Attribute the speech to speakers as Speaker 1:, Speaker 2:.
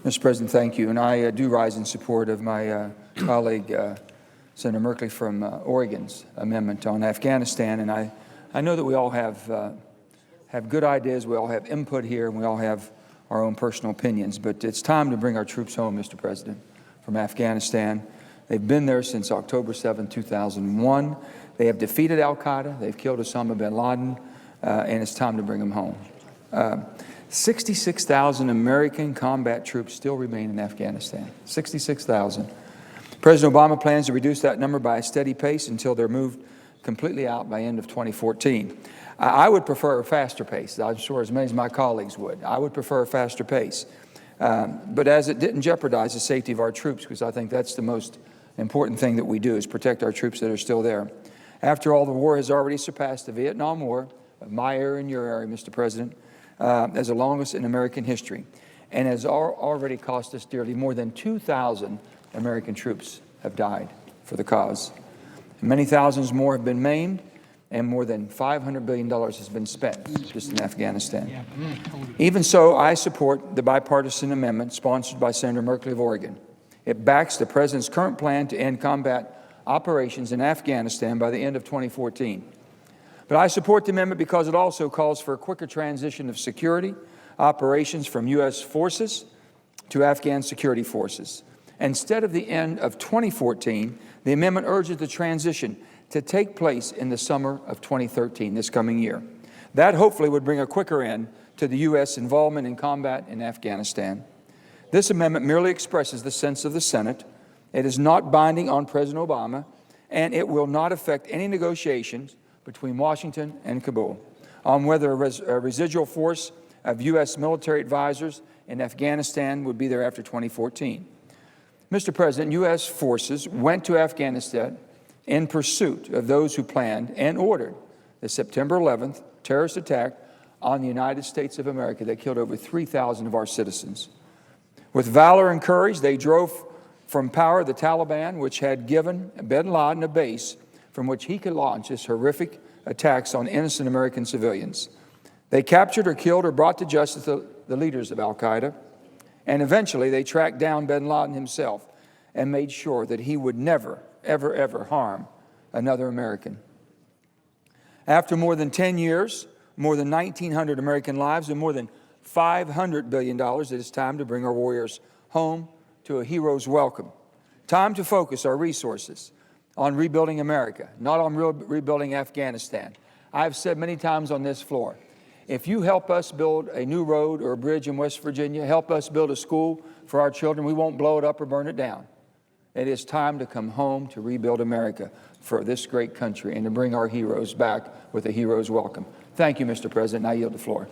Speaker 1: Mr. President, thank you. And I do rise in support of my colleague, Senator Merkley from Oregon's amendment on Afghanistan. And I know that we all have good ideas, we all have input here, and we all have our own personal opinions. But it's time to bring our troops home, Mr. President, from Afghanistan. They've been there since October 7, 2001. They have defeated al-Qaeda. They've killed Osama bin Laden, and it's time to bring them home. 66,000 American combat troops still remain in Afghanistan. 66,000. President Obama plans to reduce that number by a steady pace until they're moved completely out by end of 2014. I would prefer a faster pace. I'm sure as many as my colleagues would. I would prefer a faster pace. But as it didn't jeopardize the safety of our troops, because I think that's the most important thing that we do, is protect our troops that are still there. After all, the war has already surpassed the Vietnam War, of my era and your era, Mr. President, as the longest in American history, and has already cost us dearly. More than 2,000 American troops have died for the cause. Many thousands more have been maimed, and more than $500 billion has been spent just in Afghanistan. Even so, I support the bipartisan amendment sponsored by Senator Merkley of Oregon. It backs the President's current plan to end combat operations in Afghanistan by the end of 2014. But I support the amendment because it also calls for a quicker transition of security operations from U.S. forces to Afghan security forces. Instead of the end of 2014, the amendment urges the transition to take place in the summer of 2013, this coming year. That hopefully would bring a quicker end to the U.S. involvement in combat in Afghanistan. This amendment merely expresses the sense of the Senate. It is not binding on President Obama, and it will not affect any negotiations between Washington and Kabul on whether a residual force of U.S. military advisors in Afghanistan would be there after 2014. Mr. President, U.S. forces went to Afghanistan in pursuit of those who planned and ordered the September 11th terrorist attack on the United States of America that killed over 3,000 of our citizens. With valor and courage, they drove from power the Taliban, which had given bin Laden a base from which he could launch his horrific attacks on innocent American civilians. They captured or killed or brought to justice the leaders of al-Qaeda, and eventually they tracked down bin Laden himself and made sure that he would never, ever, ever harm another American. After more than 10 years, more than 1,900 American lives, and more than $500 billion, it is time to bring our warriors home to a hero's welcome. Time to focus our resources on rebuilding America, not on rebuilding Afghanistan. I've said many times on this floor, if you help us build a new road or a bridge in West Virginia, help us build a school for our children, we won't blow it up or burn it down. It is time to come home to rebuild America for this great country and to bring our heroes back with a hero's welcome. Thank you, Mr. President. I yield the floor.